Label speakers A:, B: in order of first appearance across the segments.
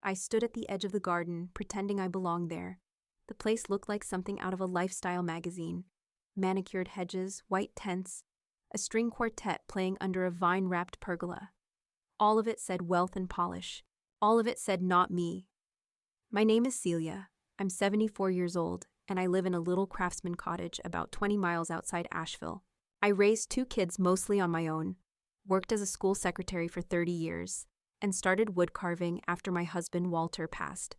A: I stood at the edge of the garden, pretending I belonged there. The place looked like something out of a lifestyle magazine. Manicured hedges, white tents, a string quartet playing under a vine-wrapped pergola. All of it said wealth and polish. All of it said not me. My name is Celia. I'm 74 years old, and I live in a little craftsman cottage about 20 miles outside Asheville. I raised 2 kids mostly on my own, worked as a school secretary for 30 years, and started wood carving after my husband Walter passed.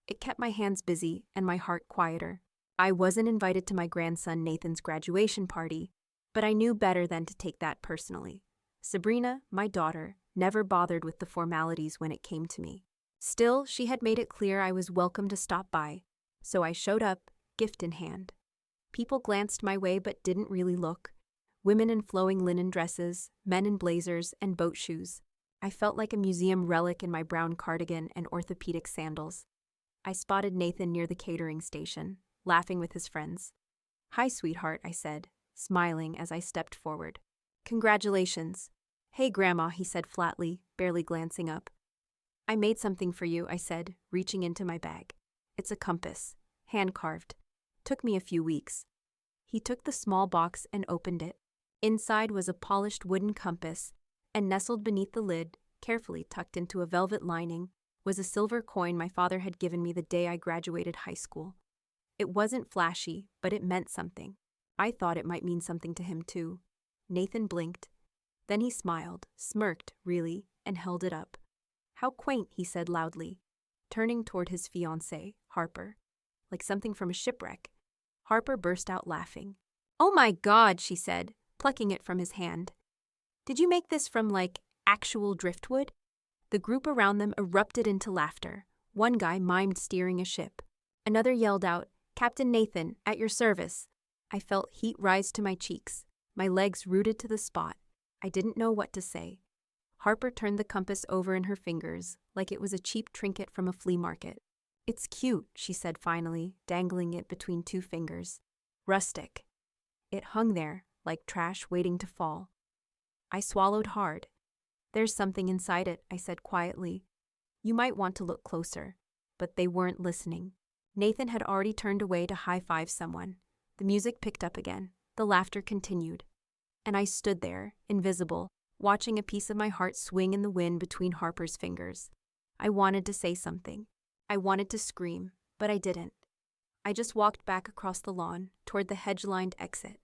A: It kept my hands busy and my heart quieter. I wasn't invited to my grandson Nathan's graduation party, but I knew better than to take that personally. Sabrina, my daughter, never bothered with the formalities when it came to me. Still, she had made it clear I was welcome to stop by, so I showed up, gift in hand. People glanced my way but didn't really look. Women in flowing linen dresses, men in blazers and boat shoes. I felt like a museum relic in my brown cardigan and orthopedic sandals. I spotted Nathan near the catering station, laughing with his friends. "Hi, sweetheart," I said, smiling as I stepped forward. "Congratulations." "Hey, Grandma," he said flatly, barely glancing up. "I made something for you," I said, reaching into my bag. "It's a compass, hand-carved. Took me a few weeks." He took the small box and opened it. Inside was a polished wooden compass, and nestled beneath the lid, carefully tucked into a velvet lining, was a silver coin my father had given me the day I graduated high school. It wasn't flashy, but it meant something. I thought it might mean something to him too. Nathan blinked. Then he smiled, smirked, really, and held it up. "How quaint," he said loudly, turning toward his fiancée, Harper. "Like something from a shipwreck." Harper burst out laughing. "Oh my God," she said, plucking it from his hand. "Did you make this from, actual driftwood?" The group around them erupted into laughter. One guy mimed steering a ship. Another yelled out, "Captain Nathan, at your service." I felt heat rise to my cheeks, my legs rooted to the spot. I didn't know what to say. Harper turned the compass over in her fingers, like it was a cheap trinket from a flea market. "It's cute," she said finally, dangling it between 2 fingers. "Rustic." It hung there, like trash waiting to fall. I swallowed hard. "There's something inside it," I said quietly. "You might want to look closer." But they weren't listening. Nathan had already turned away to high-five someone. The music picked up again. The laughter continued. And I stood there, invisible, watching a piece of my heart swing in the wind between Harper's fingers. I wanted to say something. I wanted to scream, but I didn't. I just walked back across the lawn, toward the hedge-lined exit,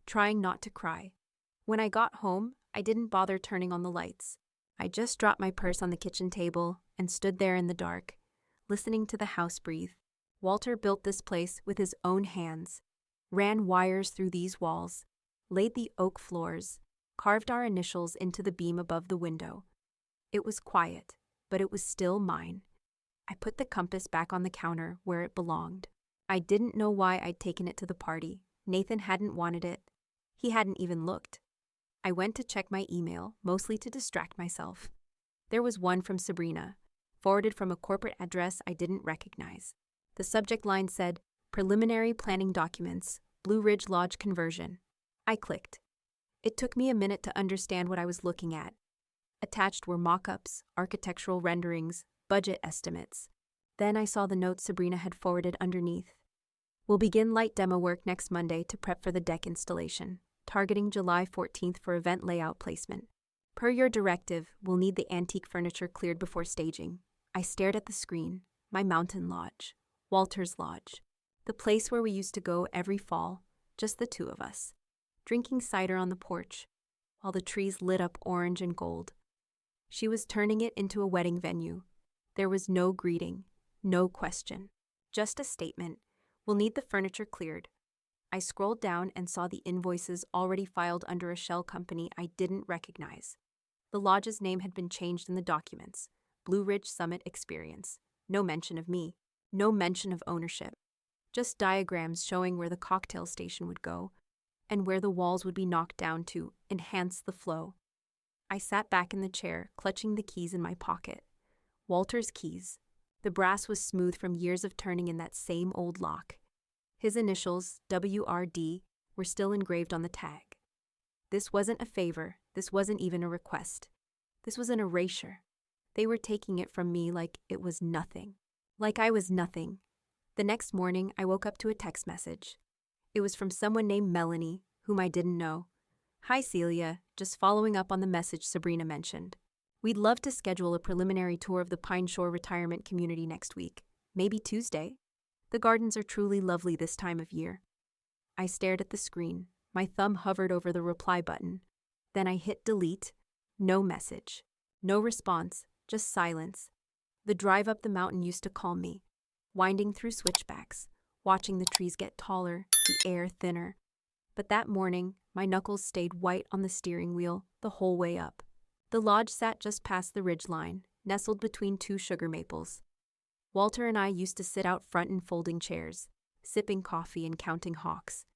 A: trying not to cry. When I got home, I didn't bother turning on the lights. I just dropped my purse on the kitchen table and stood there in the dark, listening to the house breathe. Walter built this place with his own hands, ran wires through these walls, laid the oak floors, carved our initials into the beam above the window. It was quiet, but it was still mine. I put the compass back on the counter where it belonged. I didn't know why I'd taken it to the party. Nathan hadn't wanted it. He hadn't even looked. I went to check my email, mostly to distract myself. There was one from Sabrina, forwarded from a corporate address I didn't recognize. The subject line said, "Preliminary planning documents, Blue Ridge Lodge conversion." I clicked. It took me a minute to understand what I was looking at. Attached were mock-ups, architectural renderings, budget estimates. Then I saw the notes Sabrina had forwarded underneath. "We'll begin light demo work next Monday to prep for the deck installation, targeting July 14th for event layout placement. Per your directive, we'll need the antique furniture cleared before staging." I stared at the screen. My mountain lodge. Walter's lodge. The place where we used to go every fall, just the 2 of us, drinking cider on the porch, while the trees lit up orange and gold. She was turning it into a wedding venue. There was no greeting, no question, just a statement. "We'll need the furniture cleared." I scrolled down and saw the invoices already filed under a shell company I didn't recognize. The lodge's name had been changed in the documents. Blue Ridge Summit Experience. No mention of me. No mention of ownership. Just diagrams showing where the cocktail station would go and where the walls would be knocked down to enhance the flow. I sat back in the chair, clutching the keys in my pocket. Walter's keys. The brass was smooth from years of turning in that same old lock. His initials, WRD, were still engraved on the tag. This wasn't a favor. This wasn't even a request. This was an erasure. They were taking it from me like it was nothing. Like I was nothing. The next morning, I woke up to a text message. It was from someone named Melanie, whom I didn't know. "Hi Celia, just following up on the message Sabrina mentioned. We'd love to schedule a preliminary tour of the Pine Shore Retirement Community next week, maybe Tuesday. The gardens are truly lovely this time of year." I stared at the screen. My thumb hovered over the reply button. Then I hit delete. No message. No response, just silence. The drive up the mountain used to calm me. Winding through switchbacks, watching the trees get taller, the air thinner. But that morning, my knuckles stayed white on the steering wheel the whole way up. The lodge sat just past the ridge line, nestled between two sugar maples. Walter and I used to sit out front in folding chairs, sipping coffee and counting hawks.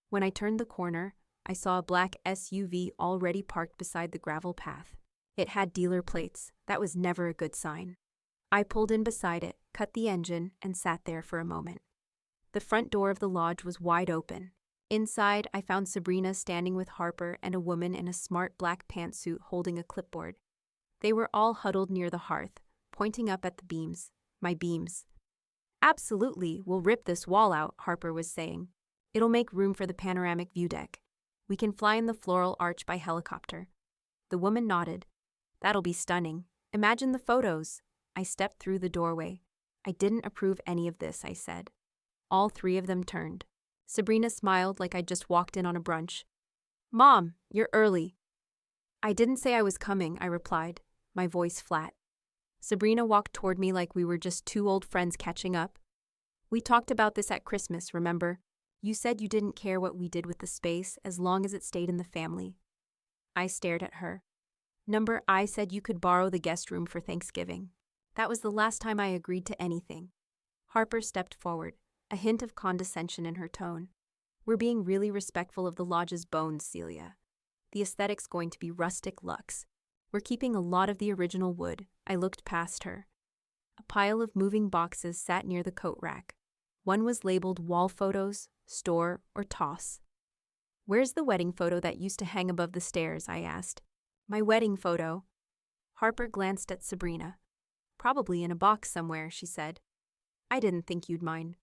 A: When I turned the corner, I saw a black SUV already parked beside the gravel path. It had dealer plates. That was never a good sign. I pulled in beside it, cut the engine, and sat there for a moment. The front door of the lodge was wide open. Inside, I found Sabrina standing with Harper and a woman in a smart black pantsuit holding a clipboard. They were all huddled near the hearth, pointing up at the beams, my beams. "Absolutely, we'll rip this wall out," Harper was saying. "It'll make room for the panoramic view deck. We can fly in the floral arch by helicopter." The woman nodded. "That'll be stunning. Imagine the photos." I stepped through the doorway. "I didn't approve any of this," I said. All three of them turned. Sabrina smiled like I'd just walked in on a brunch. "Mom, you're early." "I didn't say I was coming," I replied, my voice flat. Sabrina walked toward me like we were just two old friends catching up. "We talked about this at Christmas, remember? You said you didn't care what we did with the space as long as it stayed in the family." I stared at her. I said you could borrow the guest room for Thanksgiving. That was the last time I agreed to anything." Harper stepped forward, a hint of condescension in her tone. "We're being really respectful of the lodge's bones, Celia. The aesthetic's going to be rustic luxe. We're keeping a lot of the original wood." I looked past her. A pile of moving boxes sat near the coat rack. One was labeled wall photos, store, or toss. "Where's the wedding photo that used to hang above the stairs?" I asked. "My wedding photo." Harper glanced at Sabrina. "Probably in a box somewhere," she said. "I didn't think you'd mind."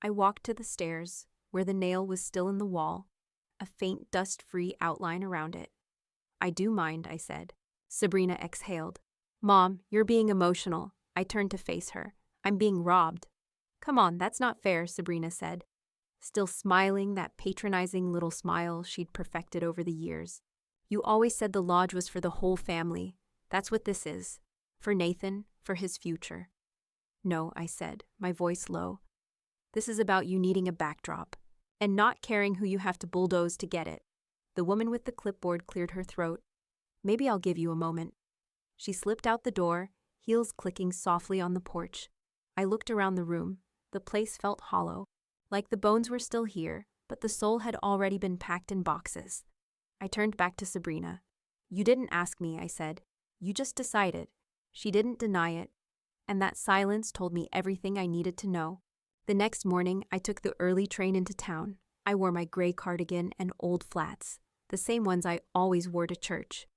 A: I walked to the stairs, where the nail was still in the wall, a faint dust-free outline around it. "I do mind," I said. Sabrina exhaled. "Mom, you're being emotional." I turned to face her. "I'm being robbed." "Come on, that's not fair," Sabrina said, still smiling that patronizing little smile she'd perfected over the years. "You always said the lodge was for the whole family. That's what this is. For Nathan, for his future." "No," I said, my voice low. "This is about you needing a backdrop, and not caring who you have to bulldoze to get it." The woman with the clipboard cleared her throat. "Maybe I'll give you a moment." She slipped out the door, heels clicking softly on the porch. I looked around the room. The place felt hollow, like the bones were still here, but the soul had already been packed in boxes. I turned back to Sabrina. "You didn't ask me," I said. "You just decided." She didn't deny it, and that silence told me everything I needed to know. The next morning, I took the early train into town. I wore my gray cardigan and old flats, the same ones I always wore to church.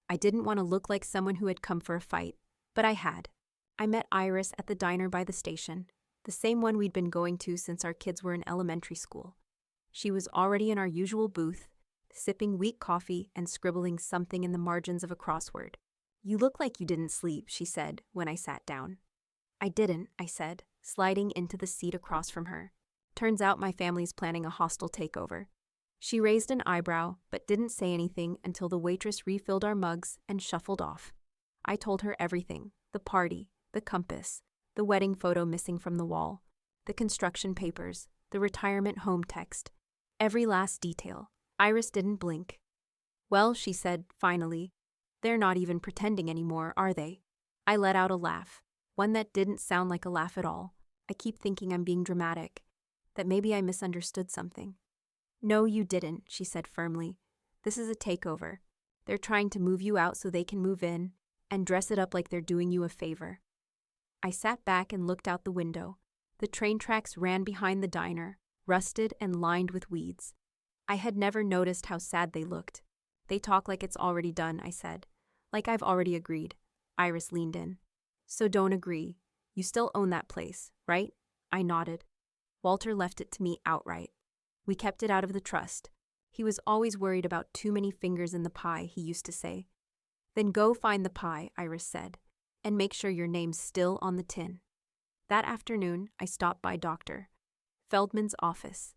A: I didn't want to look like someone who had come for a fight, but I had. I met Iris at the diner by the station, the same one we'd been going to since our kids were in elementary school. She was already in our usual booth, sipping weak coffee and scribbling something in the margins of a crossword. "You look like you didn't sleep," she said when I sat down. "I didn't," I said, sliding into the seat across from her. "Turns out my family's planning a hostile takeover." She raised an eyebrow, but didn't say anything until the waitress refilled our mugs and shuffled off. I told her everything: the party, the compass, the wedding photo missing from the wall, the construction papers, the retirement home text, every last detail. Iris didn't blink. "Well," she said, finally, "they're not even pretending anymore, are they?" I let out a laugh, one that didn't sound like a laugh at all. I keep thinking I'm being dramatic, that maybe I misunderstood something. "No, you didn't," she said firmly. "This is a takeover. They're trying to move you out so they can move in, and dress it up like they're doing you a favor." I sat back and looked out the window. The train tracks ran behind the diner, rusted and lined with weeds. I had never noticed how sad they looked. "They talk like it's already done," I said. "Like I've already agreed." Iris leaned in. So don't agree. You still own that place, right? I nodded. Walter left it to me outright. We kept it out of the trust. He was always worried about too many fingers in the pie, he used to say. Then go find the pie, Iris said, and make sure your name's still on the tin. That afternoon, I stopped by Dr. Feldman's office.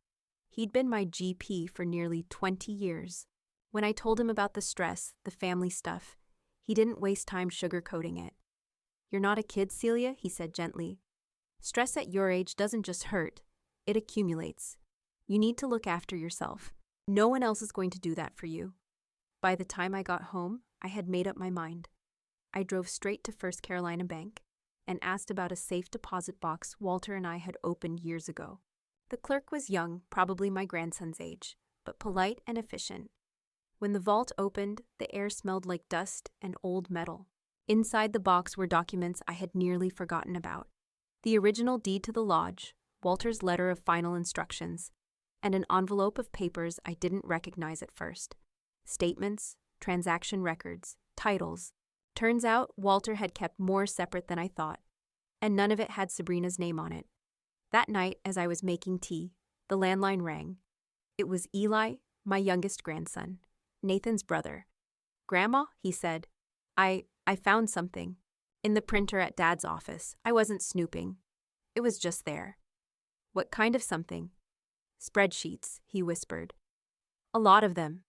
A: He'd been my GP for nearly 20 years. When I told him about the stress, the family stuff, he didn't waste time sugarcoating it. You're not a kid, Celia, he said gently. Stress at your age doesn't just hurt, it accumulates. You need to look after yourself. No one else is going to do that for you. By the time I got home, I had made up my mind. I drove straight to First Carolina Bank and asked about a safe deposit box Walter and I had opened years ago. The clerk was young, probably my grandson's age, but polite and efficient. When the vault opened, the air smelled like dust and old metal. Inside the box were documents I had nearly forgotten about. The original deed to the lodge, Walter's letter of final instructions, and an envelope of papers I didn't recognize at first. Statements, transaction records, titles. Turns out Walter had kept more separate than I thought, and none of it had Sabrina's name on it. That night, as I was making tea, the landline rang. It was Eli, my youngest grandson, Nathan's brother. Grandma, he said, I found something. In the printer at Dad's office. I wasn't snooping. It was just there. What kind of something? Spreadsheets, he whispered. A lot of them.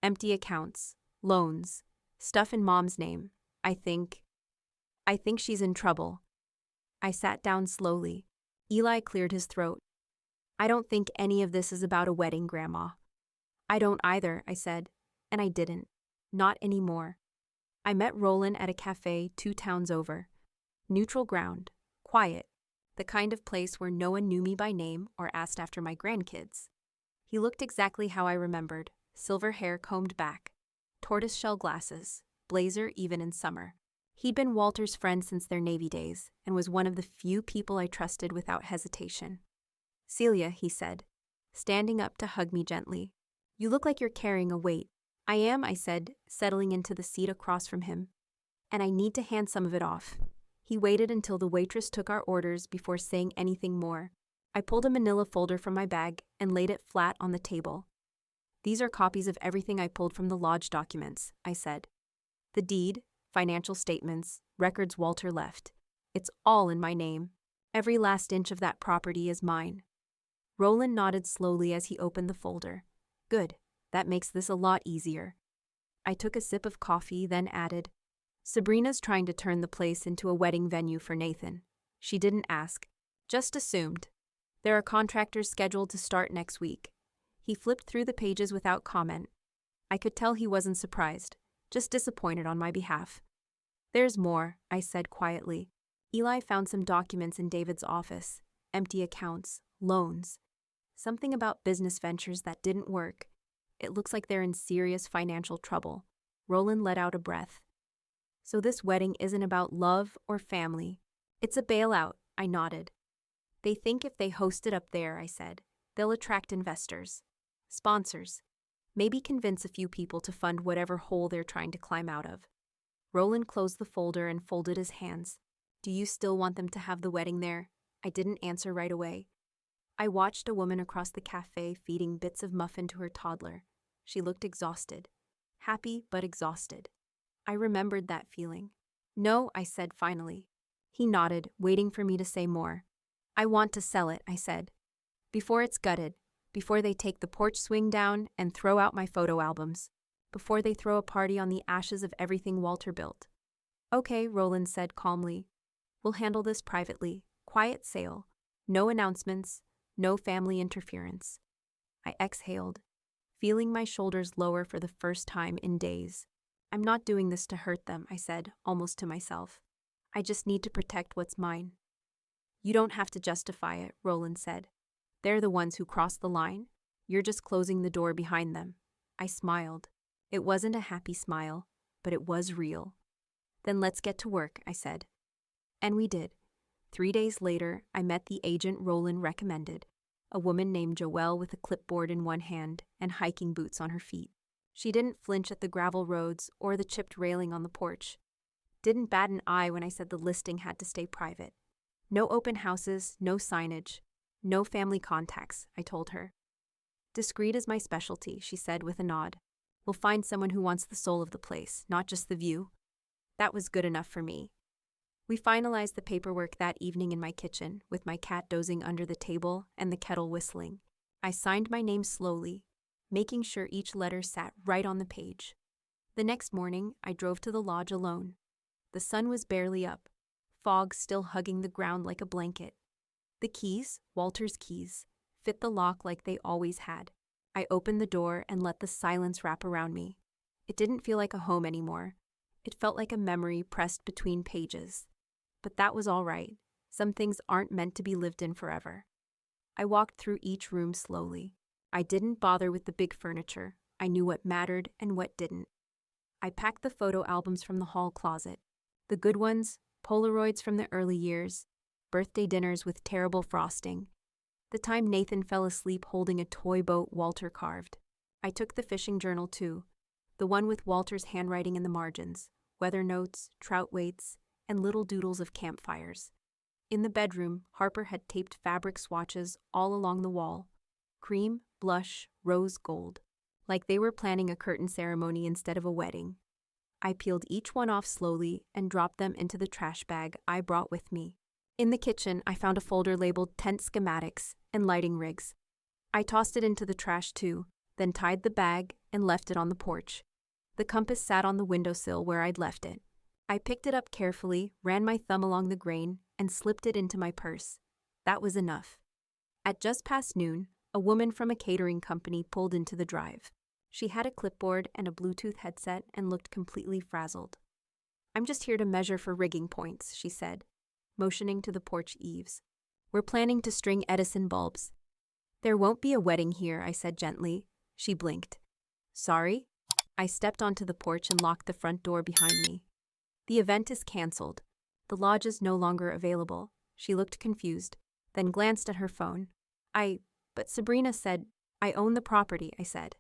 A: Empty accounts, loans, stuff in Mom's name. I think she's in trouble. I sat down slowly. Eli cleared his throat. I don't think any of this is about a wedding, Grandma. I don't either, I said, and I didn't. Not anymore. I met Roland at a cafe 2 towns over. Neutral ground, quiet, the kind of place where no one knew me by name or asked after my grandkids. He looked exactly how I remembered, silver hair combed back, tortoiseshell glasses, blazer even in summer. He'd been Walter's friend since their Navy days and was one of the few people I trusted without hesitation. Celia, he said, standing up to hug me gently. You look like you're carrying a weight. I am, I said, settling into the seat across from him. And I need to hand some of it off. He waited until the waitress took our orders before saying anything more. I pulled a manila folder from my bag and laid it flat on the table. These are copies of everything I pulled from the lodge documents, I said. The deed, financial statements, records Walter left. It's all in my name. Every last inch of that property is mine. Roland nodded slowly as he opened the folder. Good. That makes this a lot easier. I took a sip of coffee, then added, Sabrina's trying to turn the place into a wedding venue for Nathan. She didn't ask, just assumed. There are contractors scheduled to start next week. He flipped through the pages without comment. I could tell he wasn't surprised, just disappointed on my behalf. There's more, I said quietly. Eli found some documents in David's office, empty accounts, loans. Something about business ventures that didn't work. It looks like they're in serious financial trouble. Roland let out a breath. So this wedding isn't about love or family. It's a bailout, I nodded. They think if they host it up there, I said, they'll attract investors, sponsors, maybe convince a few people to fund whatever hole they're trying to climb out of. Roland closed the folder and folded his hands. Do you still want them to have the wedding there? I didn't answer right away. I watched a woman across the cafe feeding bits of muffin to her toddler. She looked exhausted. Happy but exhausted. I remembered that feeling. No, I said finally. He nodded, waiting for me to say more. I want to sell it, I said. Before it's gutted, before they take the porch swing down and throw out my photo albums, before they throw a party on the ashes of everything Walter built. Okay, Roland said calmly. We'll handle this privately. Quiet sale. No announcements. No family interference. I exhaled, feeling my shoulders lower for the first time in days. I'm not doing this to hurt them, I said, almost to myself. I just need to protect what's mine. You don't have to justify it, Roland said. They're the ones who crossed the line. You're just closing the door behind them. I smiled. It wasn't a happy smile, but it was real. Then let's get to work, I said. And we did. 3 days later, I met the agent Roland recommended, a woman named Joelle with a clipboard in one hand and hiking boots on her feet. She didn't flinch at the gravel roads or the chipped railing on the porch. didn't bat an eye when I said the listing had to stay private. No open houses, no signage, no family contacts, I told her. Discreet is my specialty, she said with a nod. We'll find someone who wants the soul of the place, not just the view. That was good enough for me. We finalized the paperwork that evening in my kitchen, with my cat dozing under the table and the kettle whistling. I signed my name slowly, making sure each letter sat right on the page. The next morning, I drove to the lodge alone. The sun was barely up, fog still hugging the ground like a blanket. The keys, Walter's keys, fit the lock like they always had. I opened the door and let the silence wrap around me. It didn't feel like a home anymore. It felt like a memory pressed between pages. But that was all right. Some things aren't meant to be lived in forever. I walked through each room slowly. I didn't bother with the big furniture. I knew what mattered and what didn't. I packed the photo albums from the hall closet. The good ones, Polaroids from the early years, birthday dinners with terrible frosting, the time Nathan fell asleep holding a toy boat Walter carved. I took the fishing journal too, the one with Walter's handwriting in the margins, weather notes, trout weights, and little doodles of campfires. In the bedroom, Harper had taped fabric swatches all along the wall. Cream, blush, rose gold. Like they were planning a curtain ceremony instead of a wedding. I peeled each one off slowly and dropped them into the trash bag I brought with me. In the kitchen, I found a folder labeled tent schematics and lighting rigs. I tossed it into the trash too, then tied the bag and left it on the porch. The compass sat on the windowsill where I'd left it. I picked it up carefully, ran my thumb along the grain, and slipped it into my purse. That was enough. At just past noon, a woman from a catering company pulled into the drive. She had a clipboard and a Bluetooth headset and looked completely frazzled. "I'm just here to measure for rigging points," she said, motioning to the porch eaves. "We're planning to string Edison bulbs." "There won't be a wedding here," I said gently. She blinked. "Sorry?" I stepped onto the porch and locked the front door behind me. "The event is canceled. The lodge is no longer available." She looked confused, then glanced at her phone. But Sabrina said, "I own the property," I said.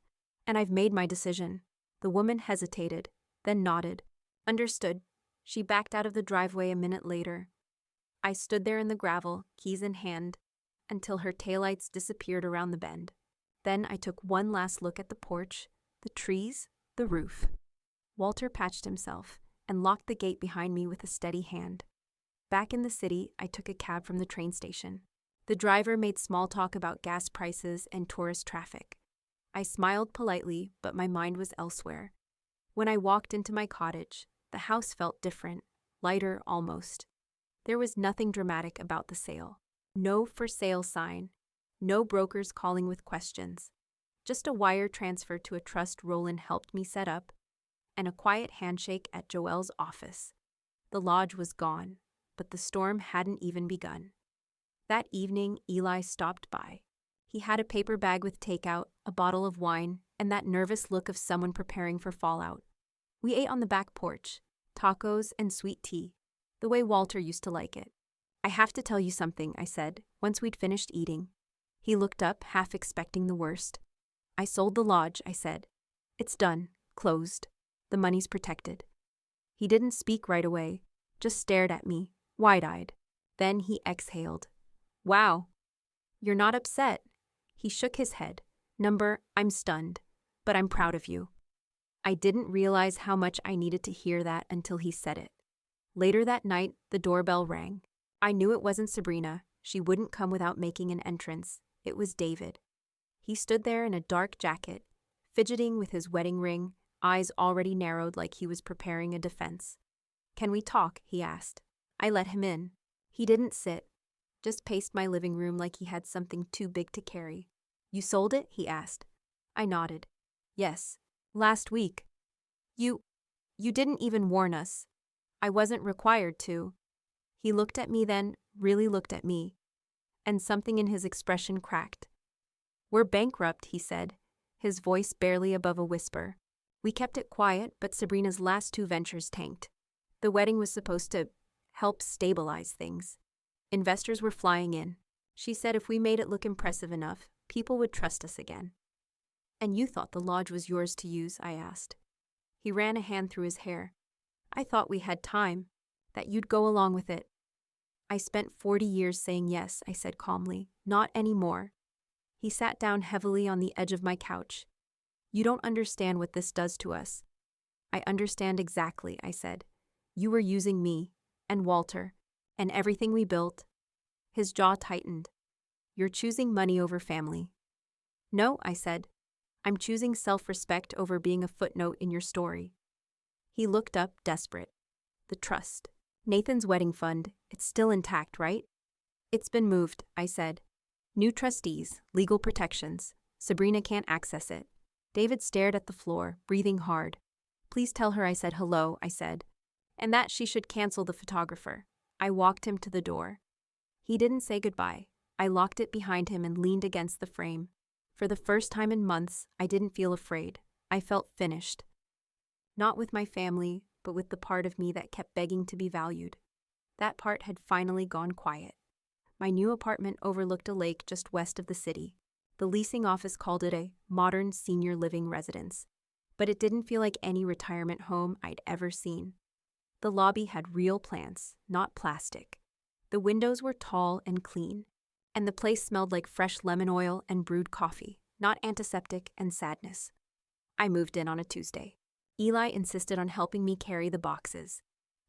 A: "And I've made my decision." The woman hesitated, then nodded. "Understood." She backed out of the driveway a minute later. I stood there in the gravel, keys in hand, until her taillights disappeared around the bend. Then I took one last look at the porch, the trees, the roof. Walter patched himself and locked the gate behind me with a steady hand. Back in the city, I took a cab from the train station. The driver made small talk about gas prices and tourist traffic. I smiled politely, but my mind was elsewhere. When I walked into my cottage, the house felt different, lighter almost. There was nothing dramatic about the sale. No for sale sign, no brokers calling with questions. Just a wire transfer to a trust Roland helped me set up, and a quiet handshake at Joelle's office. The lodge was gone, but the storm hadn't even begun. That evening, Eli stopped by. He had a paper bag with takeout, a bottle of wine, and that nervous look of someone preparing for fallout. We ate on the back porch, tacos and sweet tea, the way Walter used to like it. "I have to tell you something," I said, once we'd finished eating. He looked up, half expecting the worst. "I sold the lodge," I said. "It's done, closed. The money's protected." He didn't speak right away, just stared at me, wide-eyed. Then he exhaled. "Wow. You're not upset." He shook his head. I'm stunned, but I'm proud of you." I didn't realize how much I needed to hear that until he said it. Later that night, the doorbell rang. I knew it wasn't Sabrina. She wouldn't come without making an entrance. It was David. He stood there in a dark jacket, fidgeting with his wedding ring, eyes already narrowed like he was preparing a defense. "Can we talk?" he asked. I let him in. He didn't sit, just paced my living room like he had something too big to carry. "You sold it?" he asked. I nodded. "Yes. Last week." You didn't even warn us." "I wasn't required to." He looked at me then, really looked at me, and something in his expression cracked. "We're bankrupt," he said, his voice barely above a whisper. "We kept it quiet, but Sabrina's last 2 ventures tanked. The wedding was supposed to help stabilize things. Investors were flying in. She said if we made it look impressive enough, people would trust us again." "And you thought the lodge was yours to use?" I asked. He ran a hand through his hair. I thought we had time, that you'd go along with it. I spent 40 years saying yes, I said calmly. Not anymore. He sat down heavily on the edge of my couch. You don't understand what this does to us. I understand exactly, I said. You were using me, and Walter, and everything we built. His jaw tightened. You're choosing money over family. No, I said. I'm choosing self-respect over being a footnote in your story. He looked up, desperate. The trust. Nathan's wedding fund, it's still intact, right? It's been moved, I said. New trustees, legal protections. Sabrina can't access it. David stared at the floor, breathing hard. Please tell her I said hello, I said. And that she should cancel the photographer. I walked him to the door. He didn't say goodbye. I locked it behind him and leaned against the frame. For the first time in months, I didn't feel afraid. I felt finished. Not with my family, but with the part of me that kept begging to be valued. That part had finally gone quiet. My new apartment overlooked a lake just west of the city. The leasing office called it a modern senior living residence, but it didn't feel like any retirement home I'd ever seen. The lobby had real plants, not plastic. The windows were tall and clean, and the place smelled like fresh lemon oil and brewed coffee, not antiseptic and sadness. I moved in on a Tuesday. Eli insisted on helping me carry the boxes,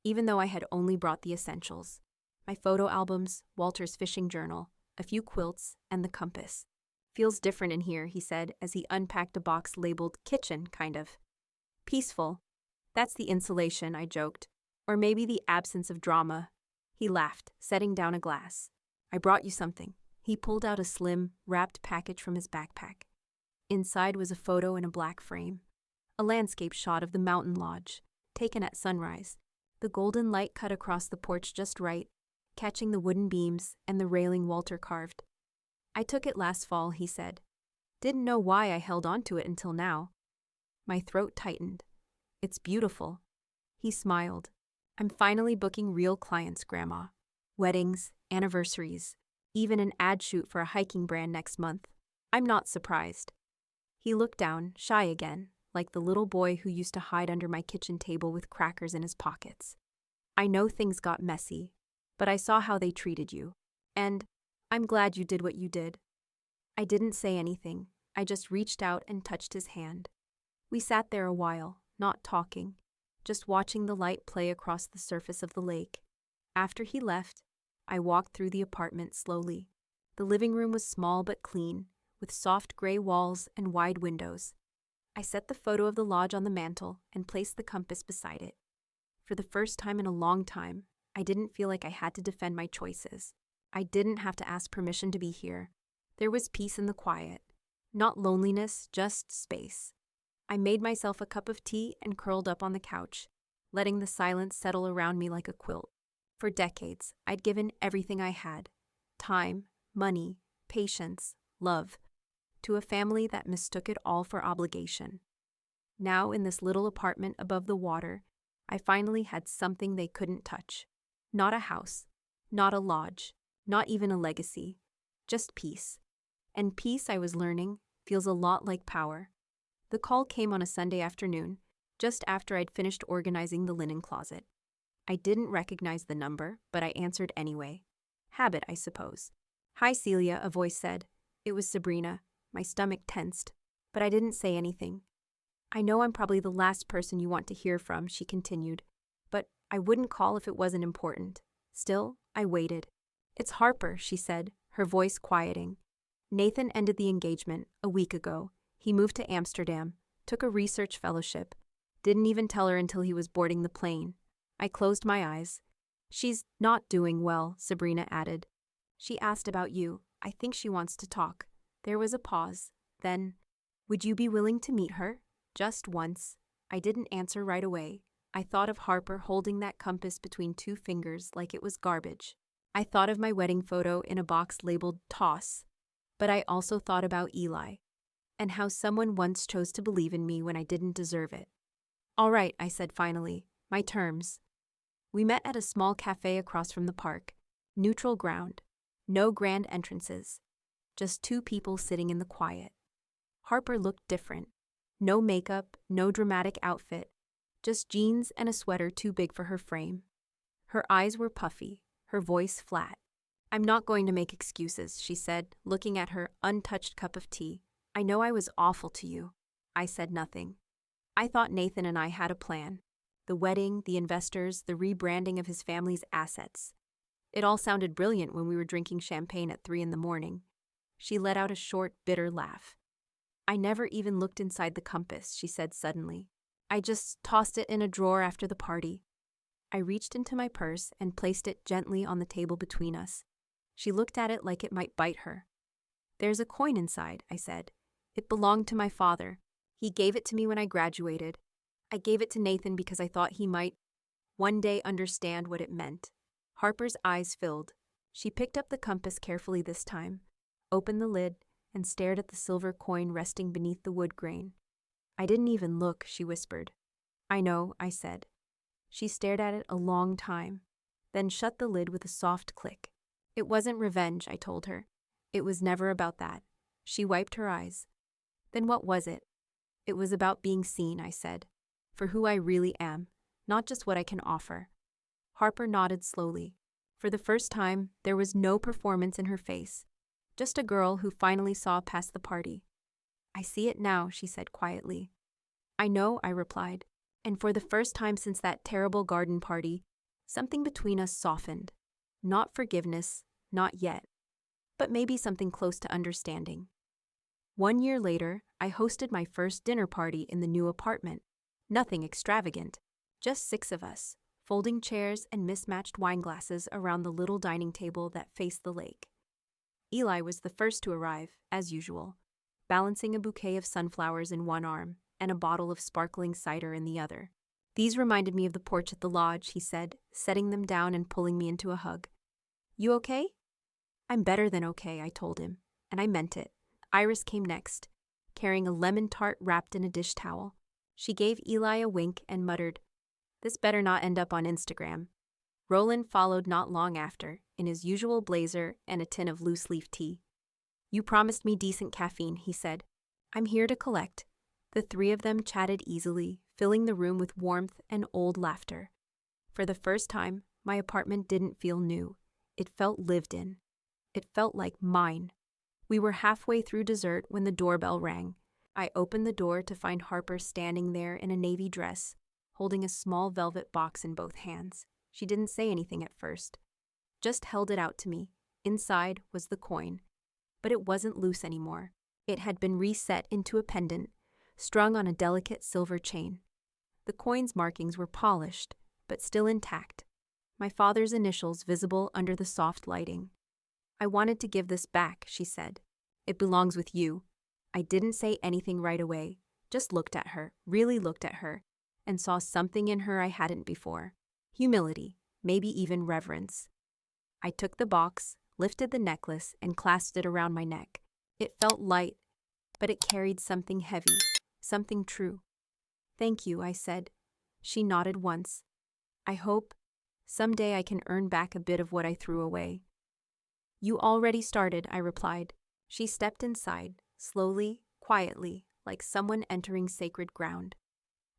A: even though I had only brought the essentials. My photo albums, Walter's fishing journal, a few quilts, and the compass. Feels different in here, he said as he unpacked a box labeled kitchen, kind of. Peaceful. That's the insulation, I joked. Or maybe the absence of drama. He laughed, setting down a glass. I brought you something. He pulled out a slim, wrapped package from his backpack. Inside was a photo in a black frame. A landscape shot of the mountain lodge, taken at sunrise. The golden light cut across the porch just right, catching the wooden beams and the railing Walter carved. I took it last fall, he said. Didn't know why I held on to it until now. My throat tightened. It's beautiful. He smiled. I'm finally booking real clients, Grandma. Weddings, anniversaries, even an ad shoot for a hiking brand next month. I'm not surprised. He looked down, shy again, like the little boy who used to hide under my kitchen table with crackers in his pockets. I know things got messy, but I saw how they treated you. And I'm glad you did what you did. I didn't say anything. I just reached out and touched his hand. We sat there a while, not talking, just watching the light play across the surface of the lake. After he left, I walked through the apartment slowly. The living room was small but clean, with soft gray walls and wide windows. I set the photo of the lodge on the mantel and placed the compass beside it. For the first time in a long time, I didn't feel like I had to defend my choices. I didn't have to ask permission to be here. There was peace in the quiet. Not loneliness, just space. I made myself a cup of tea and curled up on the couch, letting the silence settle around me like a quilt. For decades, I'd given everything I had. Time, money, patience, love. To a family that mistook it all for obligation. Now, in this little apartment above the water, I finally had something they couldn't touch. Not a house, not a lodge, not even a legacy. Just peace. And peace, I was learning, feels a lot like power. The call came on a Sunday afternoon, just after I'd finished organizing the linen closet. I didn't recognize the number, but I answered anyway. Habit, I suppose. Hi, Celia, a voice said. It was Sabrina. My stomach tensed, but I didn't say anything. I know I'm probably the last person you want to hear from, she continued, but I wouldn't call if it wasn't important. Still, I waited. It's Harper, she said, her voice quieting. Nathan ended the engagement a week ago. He moved to Amsterdam, took a research fellowship. Didn't even tell her until he was boarding the plane. I closed my eyes. She's not doing well, Sabrina added. She asked about you. I think she wants to talk. There was a pause. Then, would you be willing to meet her? Just once. I didn't answer right away. I thought of Harper holding that compass between two fingers like it was garbage. I thought of my wedding photo in a box labeled toss. But I also thought about Eli, and how someone once chose to believe in me when I didn't deserve it. All right, I said finally. My terms. We met at a small cafe across from the park. Neutral ground. No grand entrances. Just two people sitting in the quiet. Harper looked different. No makeup, no dramatic outfit. just jeans and a sweater too big for her frame. Her eyes were puffy, her voice flat. "I'm not going to make excuses," she said, looking at her untouched cup of tea. "I know I was awful to you." I said nothing. I thought Nathan and I had a plan. The wedding, the investors, the rebranding of his family's assets. It all sounded brilliant when we were drinking champagne at 3 a.m. She let out a short, bitter laugh. "I never even looked inside the compass," she said suddenly. "I just tossed it in a drawer after the party." I reached into my purse and placed it gently on the table between us. She looked at it like it might bite her. "There's a coin inside," I said. "It belonged to my father. He gave it to me when I graduated. I gave it to Nathan because I thought he might one day understand what it meant." Harper's eyes filled. She picked up the compass carefully this time, opened the lid, and stared at the silver coin resting beneath the wood grain. "I didn't even look," she whispered. "I know," I said. She stared at it a long time, then shut the lid with a soft click. "It wasn't revenge," I told her. "It was never about that." She wiped her eyes. "Then what was it?" "It was about being seen," I said, "for who I really am, not just what I can offer." Harper nodded slowly. For the first time, there was no performance in her face, just a girl who finally saw past the party. "I see it now," she said quietly. "I know," I replied, and for the first time since that terrible garden party, something between us softened. Not forgiveness, not yet, but maybe something close to understanding. 1 year later, I hosted my first dinner party in the new apartment. Nothing extravagant, just 6 of us, folding chairs and mismatched wine glasses around the little dining table that faced the lake. Eli was the first to arrive, as usual, balancing a bouquet of sunflowers in one arm and a bottle of sparkling cider in the other. "These reminded me of the porch at the lodge," he said, setting them down and pulling me into a hug. "You okay?" "I'm better than okay," I told him, and I meant it. Iris came next, carrying a lemon tart wrapped in a dish towel. She gave Eli a wink and muttered, "This better not end up on Instagram." Roland followed not long after, in his usual blazer and a tin of loose-leaf tea. "You promised me decent caffeine," he said. "I'm here to collect." The 3 of them chatted easily, filling the room with warmth and old laughter. For the first time, my apartment didn't feel new. It felt lived in. It felt like mine. We were halfway through dessert when the doorbell rang. I opened the door to find Harper standing there in a navy dress, holding a small velvet box in both hands. She didn't say anything at first, just held it out to me. Inside was the coin, but it wasn't loose anymore. It had been reset into a pendant, strung on a delicate silver chain. The coin's markings were polished, but still intact, my father's initials visible under the soft lighting. "I wanted to give this back," she said. "It belongs with you." I didn't say anything right away, just looked at her, really looked at her, and saw something in her I hadn't before. Humility, maybe even reverence. I took the box, lifted the necklace, and clasped it around my neck. It felt light, but it carried something heavy, something true. "Thank you," I said. She nodded once. "I hope someday I can earn back a bit of what I threw away." "You already started," I replied. She stepped inside, slowly, quietly, like someone entering sacred ground.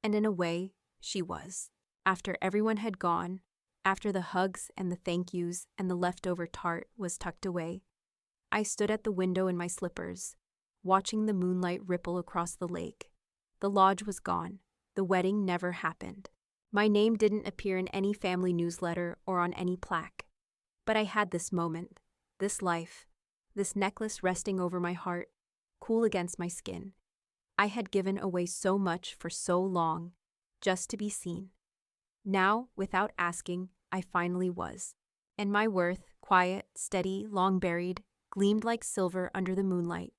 A: And in a way, she was. After everyone had gone, after the hugs and the thank yous and the leftover tart was tucked away, I stood at the window in my slippers, watching the moonlight ripple across the lake. The lodge was gone. The wedding never happened. My name didn't appear in any family newsletter or on any plaque. But I had this moment, this life, this necklace resting over my heart, cool against my skin. I had given away so much for so long, just to be seen. Now, without asking, I finally was. And my worth, quiet, steady, long buried, gleamed like silver under the moonlight.